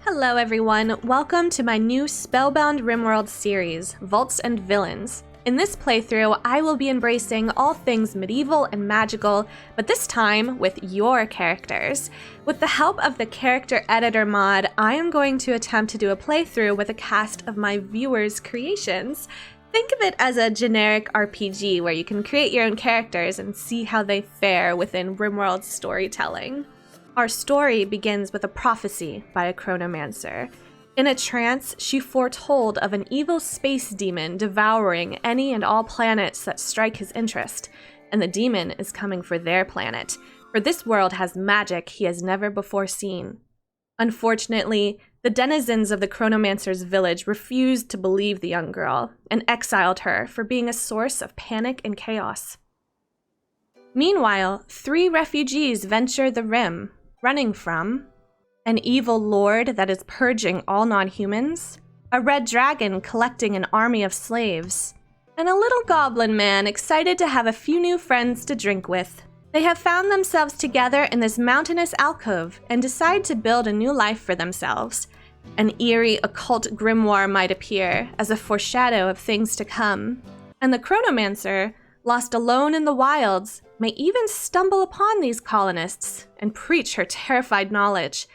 Hello everyone, welcome to my new Spellbound RimWorld series, Vaults and Villains. In this playthrough, I will be embracing all things medieval and magical, but this time with your characters. With the help of the character editor mod, I am going to attempt to do a playthrough with a cast of my viewers' creations. Think of it as a generic RPG where you can create your own characters and see how they fare within RimWorld's storytelling. Our story begins with a prophecy by a chronomancer. In a trance, she foretold of an evil space demon devouring any and all planets that strike his interest, and the demon is coming for their planet, for this world has magic he has never before seen. Unfortunately, the denizens of the chronomancer's village refused to believe the young girl, and exiled her for being a source of panic and chaos. Meanwhile, 3 refugees venture the Rim, running from an evil lord that is purging all non-humans, a red dragon collecting an army of slaves, and a little goblin man excited to have a few new friends to drink with. They have found themselves together in this mountainous alcove and decide to build a new life for themselves. An eerie occult grimoire might appear as a foreshadow of things to come, and the chronomancer, lost alone in the wilds, may even stumble upon these colonists and preach her terrified knowledge.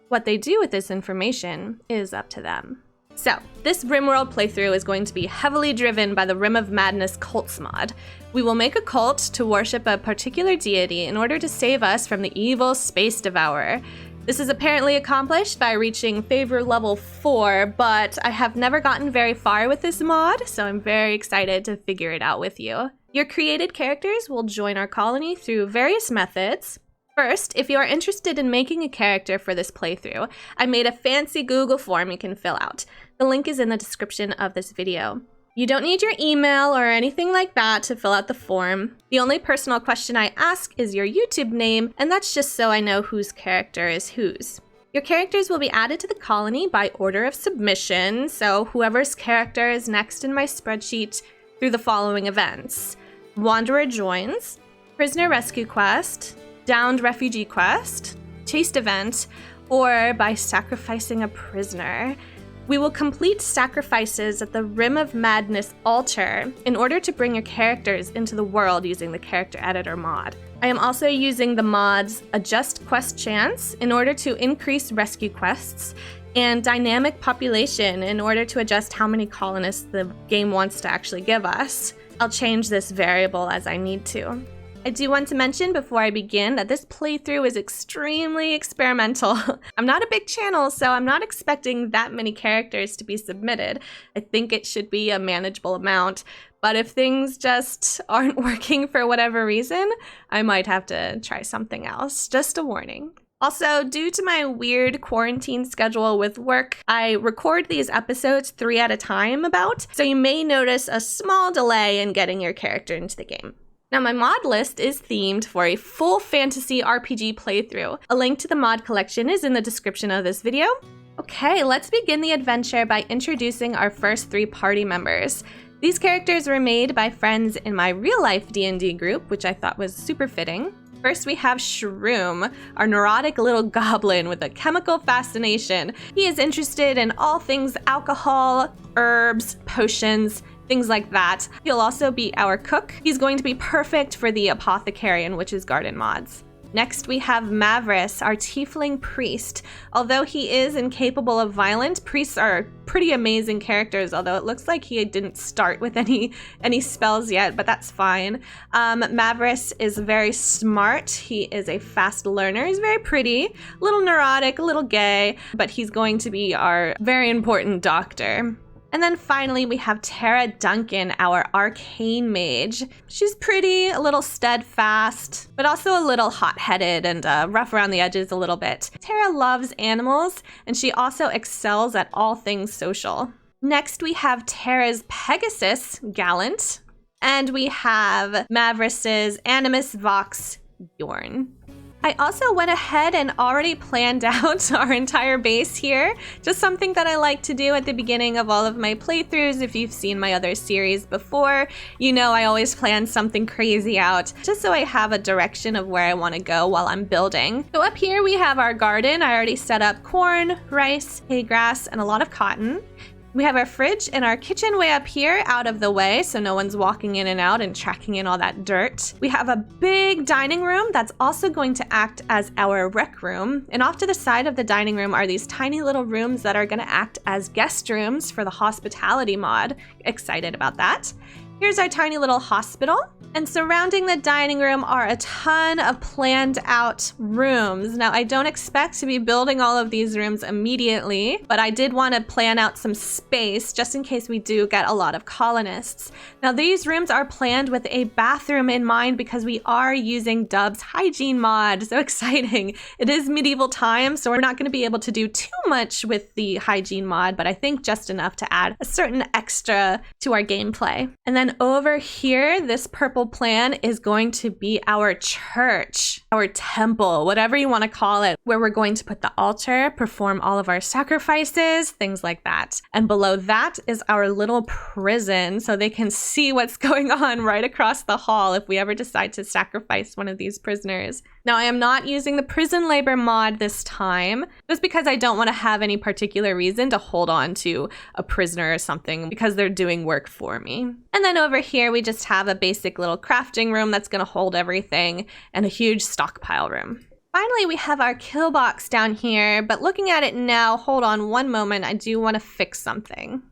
What they do with this information is up to them. So, this RimWorld playthrough is going to be heavily driven by the Rim of Madness cults mod. We will make a cult to worship a particular deity in order to save us from the evil space devourer. This is apparently accomplished by reaching favor level 4, but I have never gotten very far with this mod, so I'm very excited to figure it out with you. Your created characters will join our colony through various methods. First, if you are interested in making a character for this playthrough, I made a fancy Google form you can fill out. The link is in the description of this video. You don't need your email or anything like that to fill out the form. The only personal question I ask is your YouTube name, and that's just so I know whose character is whose. Your characters will be added to the colony by order of submission, so whoever's character is next in my spreadsheet through the following events: Wanderer joins, Prisoner Rescue Quest, Downed Refugee Quest, Chased Event, or by sacrificing a prisoner. We will complete sacrifices at the Rim of Madness altar in order to bring your characters into the world using the character editor mod. I am also using the mods Adjust Quest Chance in order to increase rescue quests, and Dynamic Population in order to adjust how many colonists the game wants to actually give us. I'll change this variable as I need to. I do want to mention before I begin that this playthrough is extremely experimental. I'm not a big channel, so I'm not expecting that many characters to be submitted. I think it should be a manageable amount, but if things just aren't working for whatever reason, I might have to try something else. Just a warning. Also, due to my weird quarantine schedule with work, I record these episodes 3 at a time so you may notice a small delay in getting your character into the game. Now, my mod list is themed for a full fantasy RPG playthrough. A link to the mod collection is in the description of this video. Okay, let's begin the adventure by introducing our first 3 party members. These characters were made by friends in my real-life D&D group, which I thought was super fitting. First, we have Shroom, our neurotic little goblin with a chemical fascination. He is interested in all things alcohol, herbs, potions, things like that. He'll also be our cook. He's going to be perfect for the apothecary and witch's garden mods. Next, we have Mavericks, our tiefling priest. Although he is incapable of violence, priests are pretty amazing characters, although it looks like he didn't start with any spells yet, but that's fine. Mavericks is very smart. He is a fast learner. He's very pretty, a little neurotic, a little gay, but he's going to be our very important doctor. And then finally, we have Duncan, our arcane mage. She's pretty, a little steadfast, but also a little hot-headed and rough around the edges a little bit. Tara loves animals, and she also excels at all things social. Next, we have Tara's Pegasus, Gallant, and we have Mavericks' Animus Vox, Bjorn. I also went ahead and already planned out our entire base here. Just something that I like to do at the beginning of all of my playthroughs. If you've seen my other series before, you know I always plan something crazy out just so I have a direction of where I want to go while I'm building. So up here we have our garden. I already set up corn, rice, hay grass, and a lot of cotton. We have our fridge and our kitchen way up here out of the way so no one's walking in and out and tracking in all that dirt. We have a big dining room that's also going to act as our rec room. And off to the side of the dining room are these tiny little rooms that are going to act as guest rooms for the hospitality mod. Excited about that. Here's our tiny little hospital. And surrounding the dining room are a ton of planned out rooms. Now, I don't expect to be building all of these rooms immediately, but I did want to plan out some space just in case we do get a lot of colonists. Now, these rooms are planned with a bathroom in mind because we are using Dub's hygiene mod. So exciting. It is medieval times, so we're not going to be able to do too much with the hygiene mod, but I think just enough to add a certain extra to our gameplay. And then over here, this purple plan is going to be our church, our temple, whatever you want to call it, where we're going to put the altar, perform all of our sacrifices, things like that. And below that is our little prison, so they can see what's going on right across the hall if we ever decide to sacrifice one of these prisoners. Now, I am not using the prison labor mod this time, just because I don't want to have any particular reason to hold on to a prisoner or something because they're doing work for me. And then over here, we just have a basic little crafting room that's going to hold everything and a huge stockpile room. Finally, we have our kill box down here, but looking at it now, hold on one moment, I do want to fix something.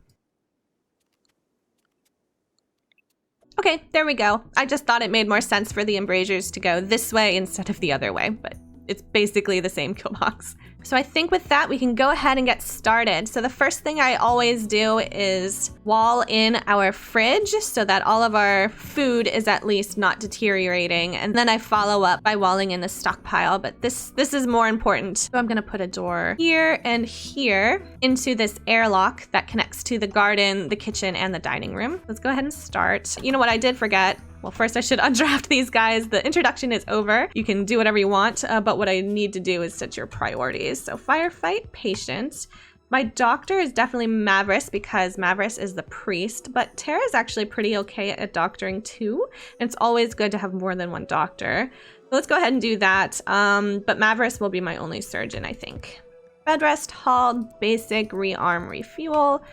Okay, there we go. I just thought it made more sense for the embrasures to go this way instead of the other way, but it's basically the same kill box. So I think with that, we can go ahead and get started. So the first thing I always do is wall in our fridge so that all of our food is at least not deteriorating. And then I follow up by walling in the stockpile, but this is more important. So I'm gonna put a door here and here into this airlock that connects to the garden, the kitchen, and the dining room. Let's go ahead and start. You know what I did forget? Well, first I should undraft these guys. The introduction is over. You can do whatever you want, but what I need to do is set your priorities. So firefight, patient. My doctor is definitely Mavericks because Mavericks is the priest, but Tara is actually pretty okay at doctoring too. And it's always good to have more than one doctor. So let's go ahead and do that. But Mavericks will be my only surgeon, I think. Bed rest, hall, basic, rearm, refuel.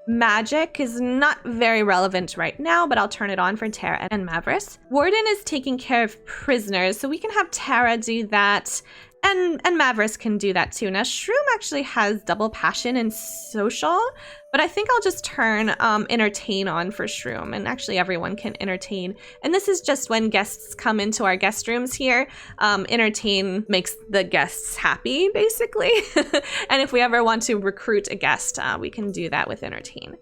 Magic is not very relevant right now, but I'll turn it on for Tara and Mavericks. Warden is taking care of prisoners, so we can have Tara do that, and Mavericks can do that too. Now, Shroom actually has double passion and social, but I think I'll just turn entertain on for Shroom, and actually everyone can entertain. And this is just when guests come into our guest rooms here. Entertain makes the guests happy, basically. And if we ever want to recruit a guest, we can do that with entertain.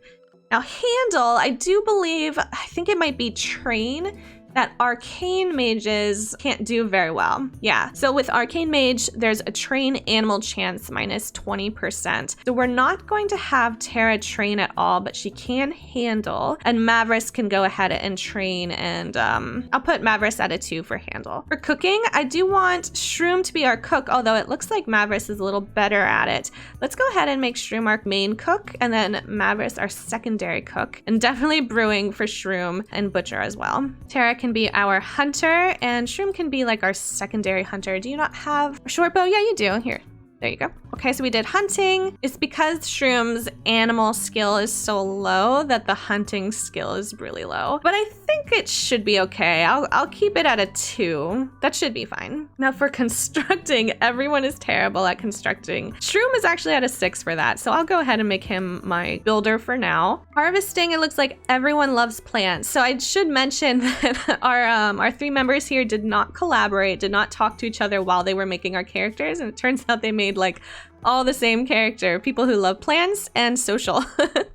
Now, handle, I do believe, I think it might be train, that arcane mages can't do very well. Yeah, so with arcane mage, there's a train animal chance minus 20%. So we're not going to have Tara train at all, but she can handle, and Mavericks can go ahead and train, and I'll put Mavericks at a 2 for handle. For cooking, I do want Shroom to be our cook, although it looks like Mavericks is a little better at it. Let's go ahead and make Shroom our main cook, and then Mavericks our secondary cook, and definitely brewing for Shroom and butcher as well. Tara can be our hunter, and Shroom can be like our secondary hunter. Do you not have a short bow? Yeah, you do. Here. There you go. Okay, so we did hunting. It's because Shroom's animal skill is so low that the hunting skill is really low. But I think it should be okay. I'll keep it at a 2. That should be fine. Now for constructing, everyone is terrible at constructing. Shroom is actually at a 6 for that, so I'll go ahead and make him my builder for now. Harvesting, it looks like everyone loves plants. So I should mention that our 3 members here did not collaborate, did not talk to each other while they were making our characters, and it turns out they made like all the same character, people who love plants and social.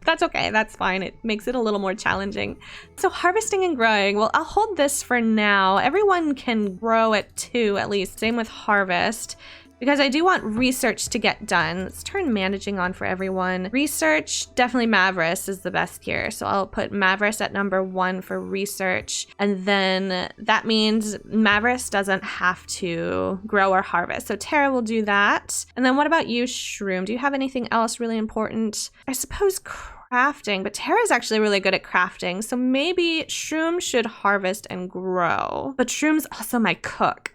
That's okay, that's fine. It makes it a little more challenging. So harvesting and growing, well, I'll hold this for now. Everyone can grow at 2 at least, same with harvest. because I do want research to get done. Let's turn managing on for everyone. Research, definitely Mavericks is the best here. So I'll put Mavericks at number 1 for research. And then that means Mavericks doesn't have to grow or harvest. So Tara will do that. And then what about you, Shroom? Do you have anything else really important? I suppose crafting, but Tara's actually really good at crafting, so maybe Shroom should harvest and grow. But Shroom's also my cook.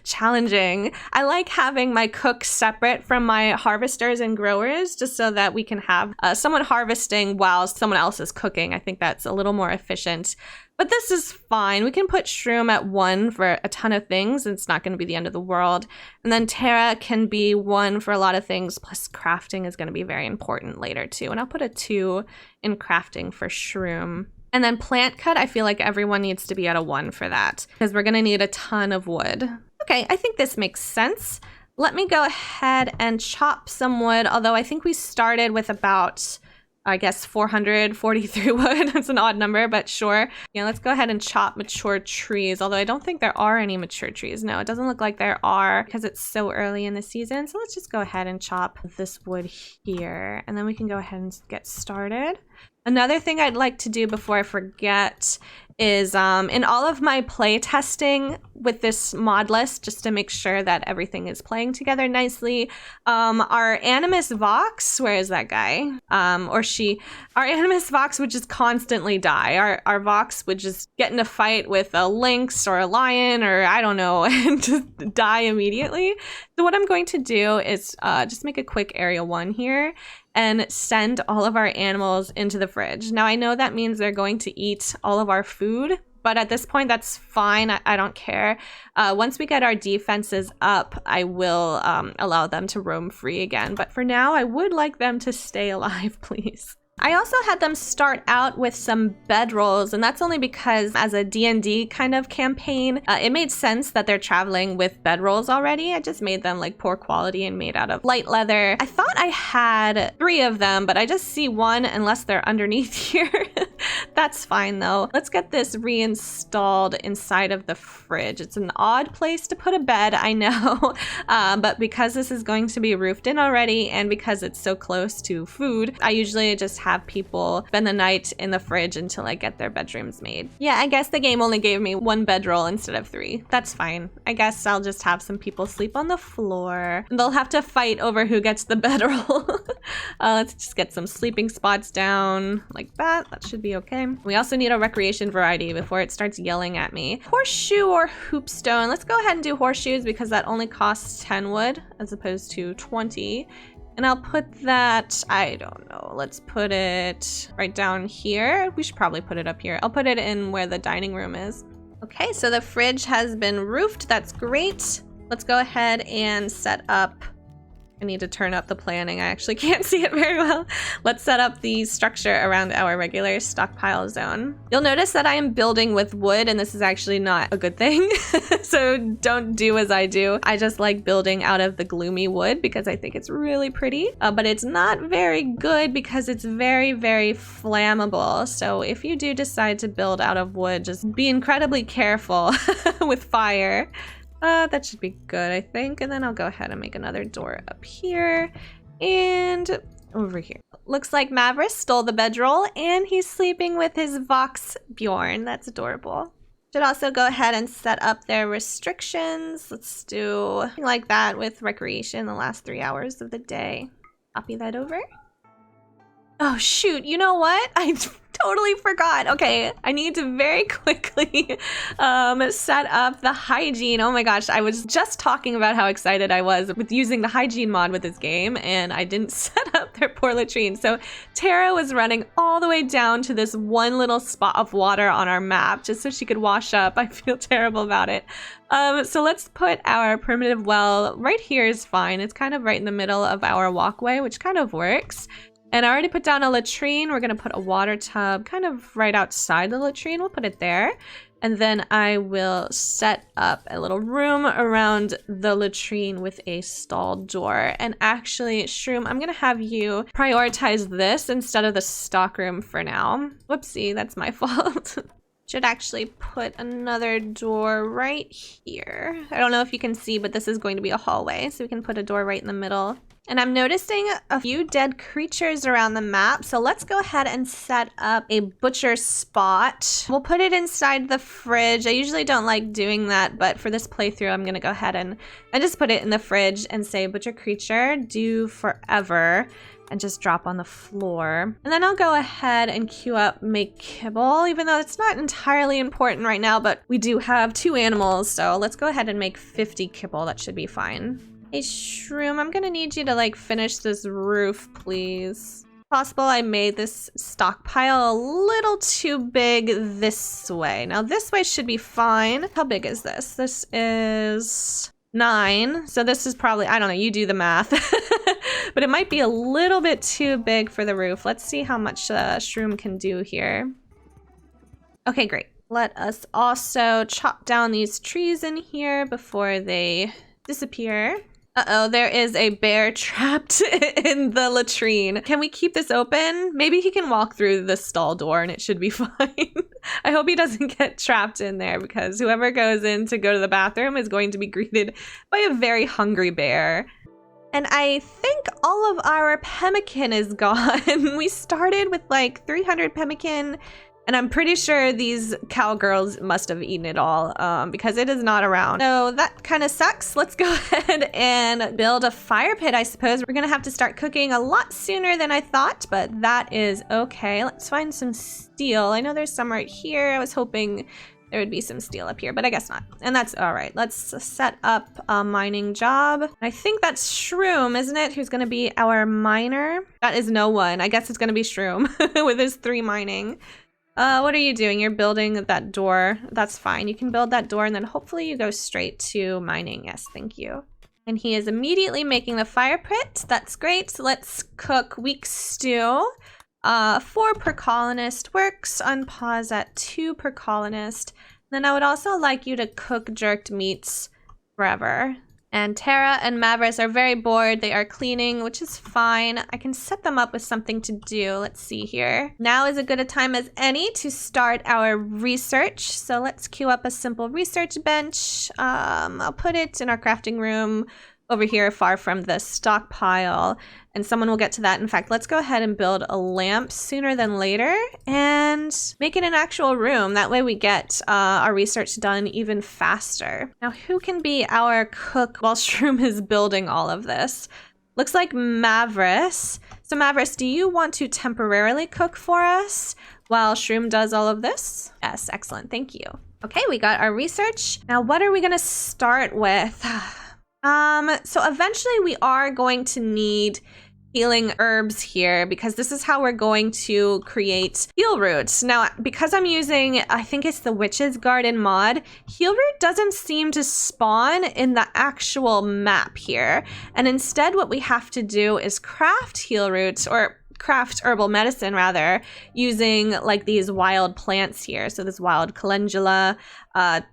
Challenging. I like having my cook separate from my harvesters and growers, just so that we can have someone harvesting while someone else is cooking. I think that's a little more efficient. But this is fine. We can put Shroom at 1 for a ton of things. It's not going to be the end of the world. And then Tara can be 1 for a lot of things. Plus crafting is going to be very important later too. And I'll put a 2 in crafting for Shroom. And then plant cut, I feel like everyone needs to be at a 1 for that, because we're going to need a ton of wood. Okay, I think this makes sense. Let me go ahead and chop some wood, although I think we started with about, I guess, 443 wood. That's an odd number, but sure. Yeah, let's go ahead and chop mature trees, although I don't think there are any mature trees. No, it doesn't look like there are because it's so early in the season. So let's just go ahead and chop this wood here, and then we can go ahead and get started. Another thing I'd like to do before I forget is in all of my play testing with this mod list, just to make sure that everything is playing together nicely, our Animus Vox, where is that guy? Or she, our Animus Vox would just constantly die. Our Vox would just get in a fight with a lynx or a lion or I don't know, and just die immediately. So what I'm going to do is just make a quick area 1 here and send all of our animals into the fridge. Now I know that means they're going to eat all of our food, but at this point that's fine. I don't care. Once we get our defenses up, I will allow them to roam free again. But for now, I would like them to stay alive, please. I also had them start out with some bedrolls, and that's only because as a D&D kind of campaign, it made sense that they're traveling with bedrolls already. I just made them like poor quality and made out of light leather. I thought I had 3 of them, but I just see 1 unless they're underneath here. That's fine though. Let's get this reinstalled inside of the fridge. It's an odd place to put a bed, I know, but because this is going to be roofed in already and because it's so close to food, I usually just have people spend the night in the fridge until I get their bedrooms made. Yeah, I guess the game only gave me 1 bedroll instead of 3. That's fine. I guess I'll just have some people sleep on the floor. They'll have to fight over who gets the bedroll. Let's just get some sleeping spots down like that. That should be okay. We also need a recreation variety before it starts yelling at me. Horseshoe or hoopstone. Let's go ahead and do horseshoes because that only costs 10 wood as opposed to 20. And I'll put that, I don't know, let's put it right down here. We should probably put it up here. I'll put it in where the dining room is. Okay, so the fridge has been roofed. That's great. Let's go ahead and set up. I need to turn up the planning. I actually can't see it very well. Let's set up the structure around our regular stockpile zone. You'll notice that I am building with wood, and this is actually not a good thing. So don't do as I do. I just like building out of the gloomy wood because I think it's really pretty, but it's not very good because it's very, very flammable. So if you do decide to build out of wood, just be incredibly careful with fire. That should be good, I think. And then I'll go ahead and make another door up here and over here. Looks like Mavericks stole the bedroll and he's sleeping with his Vox Bjorn. That's adorable. Should also go ahead and set up their restrictions. Let's do something like that with recreation the last 3 hours of the day. Copy that over. Oh shoot, you know what? I totally forgot. Okay, I need to very quickly set up the hygiene. Oh my gosh, I was just talking about how excited I was with using the hygiene mod with this game, and I didn't set up their poor latrine. So Tara was running all the way down to this one little spot of water on our map just so she could wash up. I feel terrible about it. So let's put our primitive well right here is fine. It's kind of right in the middle of our walkway, which kind of works. And I already put down a latrine. We're gonna put a water tub kind of right outside the latrine. We'll put it there. And then I will set up a little room around the latrine with a stall door. And actually, Shroom, I'm gonna have you prioritize this instead of the stockroom for now. Whoopsie, that's my fault. Should actually put another door right here. I don't know if you can see, but this is going to be a hallway, so we can put a door right in the middle. And I'm noticing a few dead creatures around the map, so let's go ahead and set up a butcher spot. We'll put it inside the fridge. I usually don't like doing that, but for this playthrough, I'm gonna go ahead and just put it in the fridge and say butcher creature, do forever, and just drop on the floor. And then I'll go ahead and queue up make kibble, even though it's not entirely important right now, but we do have 2 animals, so let's go ahead and make 50 kibble. That should be fine. Hey, Shroom, I'm gonna need you to like finish this roof, please. Possible I made this stockpile a little too big this way. Now this way should be fine. How big is this? This is 9. So this is probably, I don't know, you do the math. But it might be a little bit too big for the roof. Let's see how much Shroom can do here. Okay, great. Let us also chop down these trees in here before they disappear. Uh-oh, there is a bear trapped in the latrine. Can we keep this open? Maybe he can walk through the stall door and it should be fine. I hope he doesn't get trapped in there because whoever goes in to go to the bathroom is going to be greeted by a very hungry bear. And I think all of our pemmican is gone. We started with like 300 pemmican. And I'm pretty sure these cowgirls must have eaten it all because it is not around. So that kind of sucks. Let's go ahead and build a fire pit, I suppose. We're gonna have to start cooking a lot sooner than I thought, but that is okay. Let's find some steel. I know there's some right here. I was hoping there would be some steel up here, but I guess not. And that's all right. Let's set up a mining job. I think that's Shroom, isn't it? Who's gonna be our miner? That is no one. I guess it's gonna be Shroom with his 3 mining. What are you doing? You're building that door. That's fine. You can build that door and then hopefully you go straight to mining. Yes, thank you. And he is immediately making the fire pit. That's great. So let's cook weak stew. 4 per colonist works. Unpause at 2 per colonist. Then I would also like you to cook jerked meats forever. And Tara and Mavericks are very bored. They are cleaning, which is fine. I can set them up with something to do. Let's see here. Now is as good a time as any to start our research. So let's queue up a simple research bench. I'll put it in our crafting room over here far from the stockpile. And someone will get to that. In fact, let's go ahead and build a lamp sooner than later and make it an actual room. That way we get our research done even faster. Now, who can be our cook while Shroom is building all of this? Looks like Mavericks. So Mavericks, do you want to temporarily cook for us while Shroom does all of this? Yes, excellent. Thank you. Okay, we got our research. Now, what are we gonna start with? So eventually we are going to need healing herbs here because this is how we're going to create heal roots. Now, because I'm using, I think it's the Witch's Garden mod, heal root doesn't seem to spawn in the actual map here. And instead what we have to do is craft heal roots, or craft herbal medicine rather, using like these wild plants here. So this wild calendula,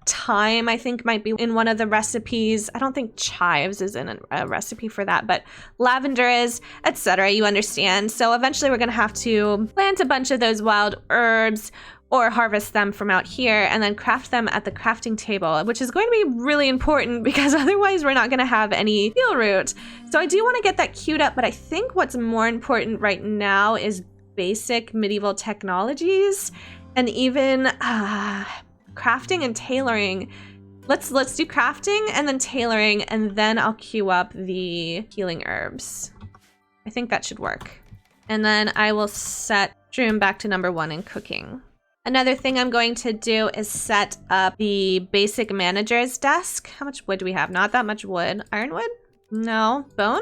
thyme I think might be in one of the recipes. I don't think chives is in a recipe for that, but lavender is, etc. You understand. So eventually we're gonna have to plant a bunch of those wild herbs or harvest them from out here and then craft them at the crafting table, which is going to be really important because otherwise we're not going to have any heal root. So I do want to get that queued up, but I think what's more important right now is basic medieval technologies and even crafting and tailoring. Let's do crafting and then tailoring, and then I'll queue up the healing herbs. I think that should work. And then I will set Shroom back to number 1 in cooking. Another thing I'm going to do is set up the basic manager's desk. How much wood do we have? Not that much wood. Ironwood? No. Bone?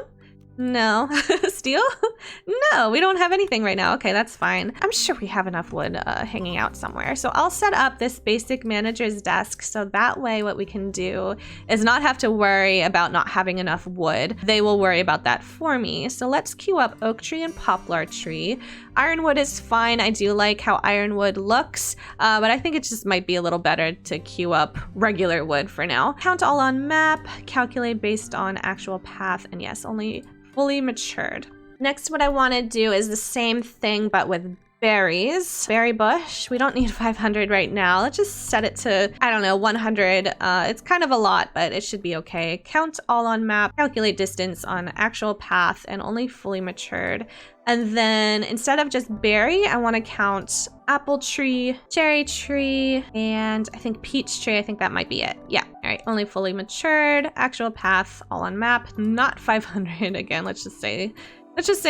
No. Steel? No, we don't have anything right now. Okay, that's fine. I'm sure we have enough wood hanging out somewhere. So I'll set up this basic manager's desk so that way what we can do is not have to worry about not having enough wood. They will worry about that for me. So let's queue up oak tree and poplar tree. Ironwood is fine. I do like how ironwood looks, but I think it just might be a little better to queue up regular wood for now. Count all on map, calculate based on actual path, and yes, only fully matured. Next, what I want to do is the same thing, but with berries. Berry bush. We don't need 500 right now. Let's just set it to, I don't know, 100. It's kind of a lot, but it should be okay. Count all on map. Calculate distance on actual path and only fully matured. And then instead of just berry, I want to count apple tree, cherry tree, and I think peach tree. I think that might be it. Yeah. All right. Only fully matured. Actual path all on map. Not 500 again. Let's just say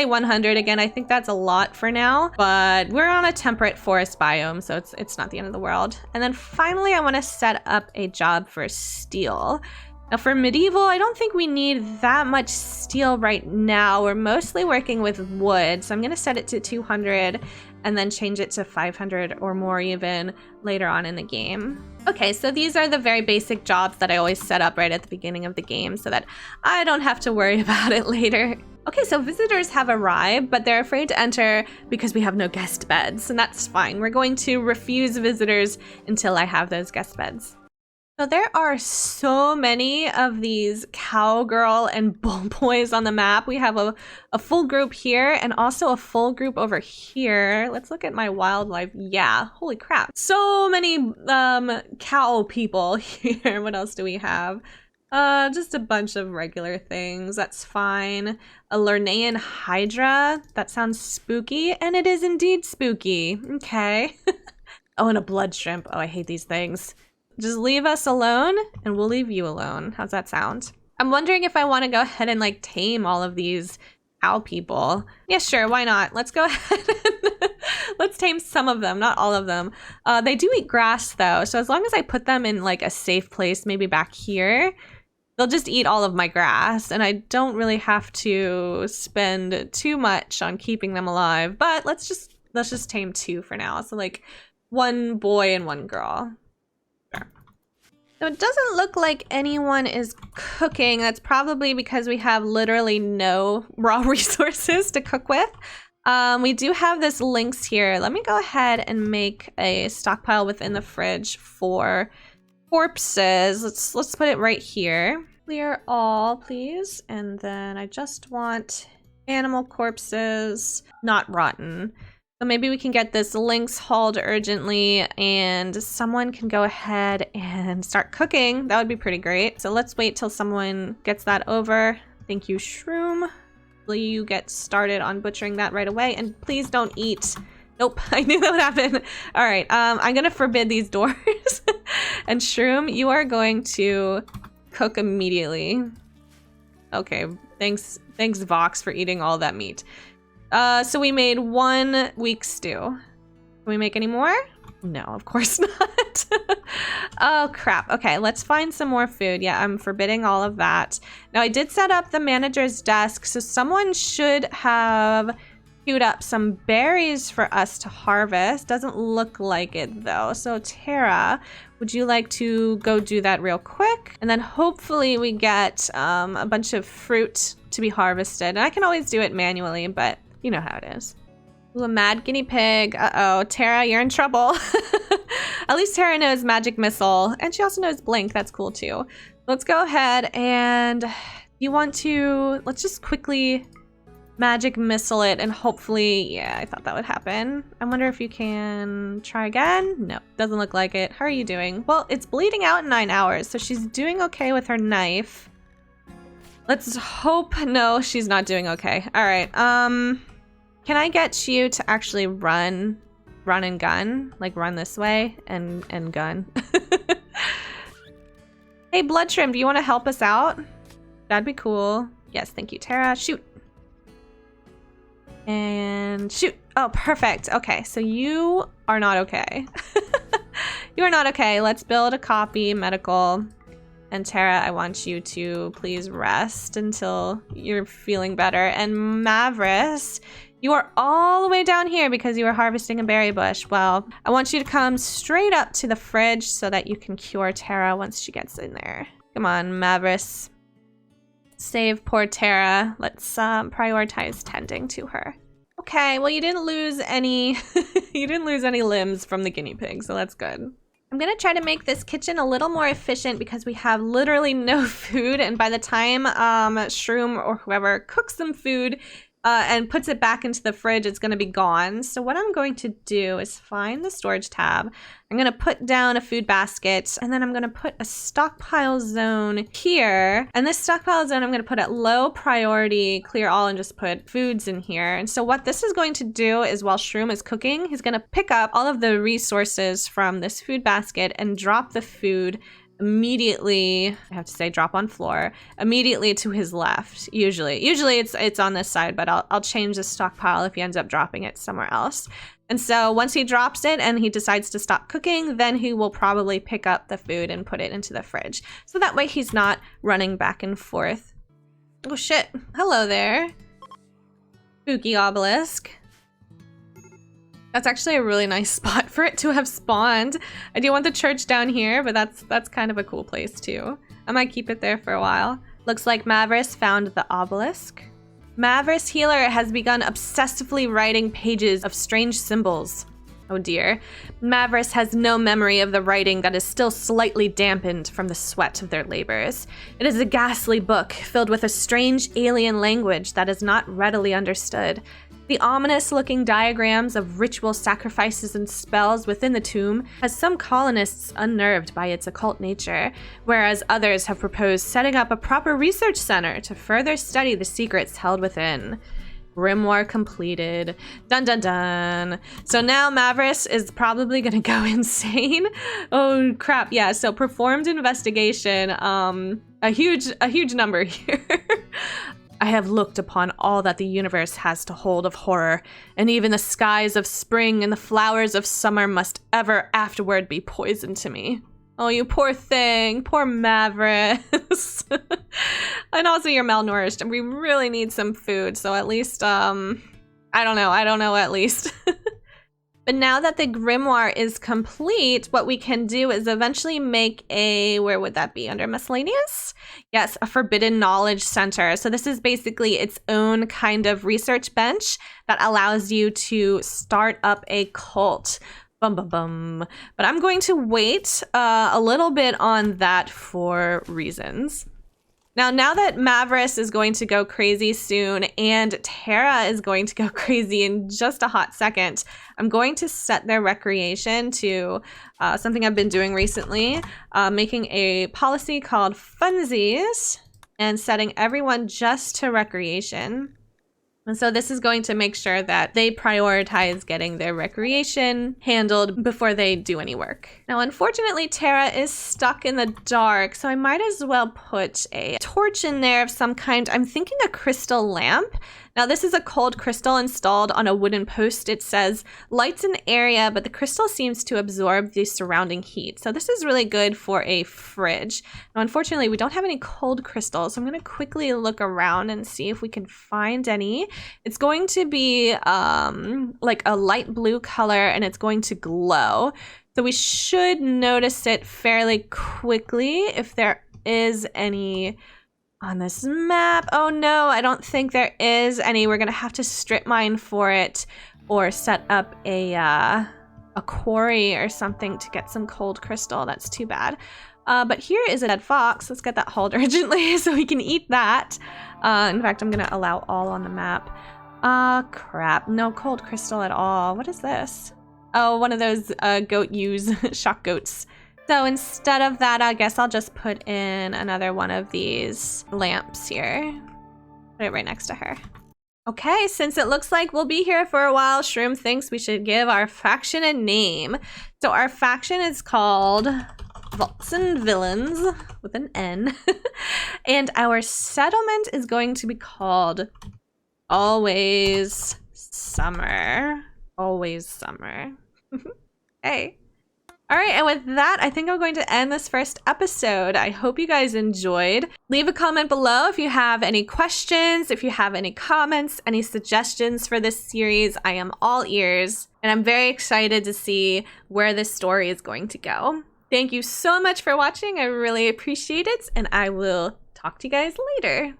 100 again. I think that's a lot for now, but we're on a temperate forest biome, so it's not the end of the world. And then finally, I want to set up a job for steel. Now for medieval, I don't think we need that much steel right now. We're mostly working with wood, so I'm going to set it to 200 and then change it to 500 or more even later on in the game. Okay, so these are the very basic jobs that I always set up right at the beginning of the game so that I don't have to worry about it later. Okay, so visitors have arrived, but they're afraid to enter because we have no guest beds, and that's fine. We're going to refuse visitors until I have those guest beds. So there are so many of these cowgirl and bull boys on the map. We have a full group here and also a full group over here. Let's look at my wildlife. Yeah, holy crap. So many cow people here. What else do we have? Just a bunch of regular things. That's fine. A Lernaean Hydra. That sounds spooky, and it is indeed spooky. Okay. Oh, and a blood shrimp. Oh, I hate these things. Just leave us alone, and we'll leave you alone. How's that sound? I'm wondering if I want to go ahead and like tame all of these cow people. Yeah, sure. Why not? Let's go ahead and let's tame some of them, not all of them. They do eat grass though, so as long as I put them in like a safe place, maybe back here, they'll just eat all of my grass, and I don't really have to spend too much on keeping them alive. But let's just tame 2 for now. So like 1 boy and 1 girl. Sure. So it doesn't look like anyone is cooking. That's probably because we have literally no raw resources to cook with. We do have this lynx here. Let me go ahead and make a stockpile within the fridge for corpses. Let's put it right here. Clear all, please. And then I just want animal corpses, not rotten. So maybe we can get this lynx hauled urgently and someone can go ahead and start cooking. That would be pretty great. So let's wait till someone gets that over. Thank you, Shroom. Will you get started on butchering that right away? And please don't eat. Nope, I knew that would happen. All right, I'm gonna forbid these doors. And Shroom, you are going to cook immediately. Okay, thanks Vox for eating all that meat. So we made 1 weak stew. Can we make any more? No, of course not. Oh crap. Okay, let's find some more food. Yeah, I'm forbidding all of that. Now I did set up the manager's desk, so someone should have queued up some berries for us to harvest. Doesn't look like it though. So Tara, would you like to go do that real quick? And then hopefully we get a bunch of fruit to be harvested. And I can always do it manually, but you know how it is. Ooh, a mad guinea pig. Uh-oh, Tara, you're in trouble. At least Tara knows magic missile, and she also knows blink. That's cool too. Let's go ahead and you want to, let's just quickly magic missile it, and hopefully, yeah, I thought that would happen. I wonder if you can try again. No, doesn't look like it. How are you doing? Well, it's bleeding out in 9 hours, so she's doing okay with her knife. Let's hope, no, she's not doing okay. All right, can I get you to actually run and gun? Like run this way and gun. Hey, Blood Shrimp, do you want to help us out? That'd be cool. Yes, thank you, Tara. Shoot. And shoot. Oh, perfect. Okay, so you are not okay. You are not okay. Let's build a copy, medical. And Tara, I want you to please rest until you're feeling better. And Mavericks, you are all the way down here because you were harvesting a berry bush. Well, I want you to come straight up to the fridge so that you can cure Tara once she gets in there. Come on, Mavericks. Save poor Tara. Let's prioritize tending to her. Okay, well you didn't lose any you didn't lose any limbs from the guinea pig, so that's good. I'm gonna try to make this kitchen a little more efficient because we have literally no food, and by the time Shroom or whoever cooks some food, and puts it back into the fridge, it's going to be gone. So what I'm going to do is find the storage tab. I'm going to put down a food basket, and then I'm going to put a stockpile zone here. And this stockpile zone I'm going to put at low priority, clear all, and just put foods in here. And so what this is going to do is while Shroom is cooking, he's going to pick up all of the resources from this food basket and drop the food immediately, I have to say drop on floor, immediately to his left. Usually it's on this side, but I'll change the stockpile if he ends up dropping it somewhere else. And so once he drops it and he decides to stop cooking, then he will probably pick up the food and put it into the fridge. So that way he's not running back and forth. Oh shit, hello there. Spooky obelisk. That's actually a really nice spot for it to have spawned. I do want the church down here, but that's kind of a cool place too. I might keep it there for a while. Looks like Mavericks found the obelisk. Mavericks Healer has begun obsessively writing pages of strange symbols. Oh dear. Mavericks has no memory of the writing that is still slightly dampened from the sweat of their labors. It is a ghastly book filled with a strange alien language that is not readily understood. The ominous-looking diagrams of ritual sacrifices and spells within the tomb has some colonists unnerved by its occult nature, whereas others have proposed setting up a proper research center to further study the secrets held within. Grimoire completed. Dun dun dun. So now Mavericks is probably gonna go insane. Oh crap, yeah, so performed investigation, a huge number here. I have looked upon all that the universe has to hold of horror, and even the skies of spring and the flowers of summer must ever afterward be poison to me. Oh, you poor thing. Poor Mavericks. And also you're malnourished, and we really need some food, so at least, I don't know, at least. But now that the grimoire is complete, what we can do is eventually make a, where would that be, under miscellaneous? Yes, a forbidden knowledge center. So this is basically its own kind of research bench that allows you to start up a cult. Bum bum bum. But I'm going to wait a little bit on that for reasons. Now that Mavericks is going to go crazy soon and Tara is going to go crazy in just a hot second, I'm going to set their recreation to something I've been doing recently, making a policy called funsies and setting everyone just to recreation. And so this is going to make sure that they prioritize getting their recreation handled before they do any work. Now, unfortunately, Tara is stuck in the dark, so I might as well put a torch in there of some kind. I'm thinking a crystal lamp. Now, this is a cold crystal installed on a wooden post. It says, lights an area, but the crystal seems to absorb the surrounding heat. So this is really good for a fridge. Now, unfortunately, we don't have any cold crystals, so I'm gonna quickly look around and see if we can find any. It's going to be like a light blue color, and it's going to glow. So we should notice it fairly quickly if there is any on this map. Oh no, I don't think there is any. We're gonna have to strip mine for it or set up a quarry or something to get some cold crystal. That's too bad. But here is a dead fox. Let's get that hauled urgently so we can eat that. In fact, I'm gonna allow all on the map. Crap, no cold crystal at all. What is this? Oh, one of those goat ewes, shock goats. So instead of that, I guess I'll just put in another one of these lamps here. Put it right next to her. Okay, since it looks like we'll be here for a while, Shroom thinks we should give our faction a name. So our faction is called Vaults and Villains with an N. And our settlement is going to be called Always Summer. Always Summer. Hey. All right, and with that, I think I'm going to end this first episode. I hope you guys enjoyed. Leave a comment below if you have any questions, if you have any comments, any suggestions for this series. I am all ears, and I'm very excited to see where this story is going to go. Thank you so much for watching. I really appreciate it, and I will talk to you guys later.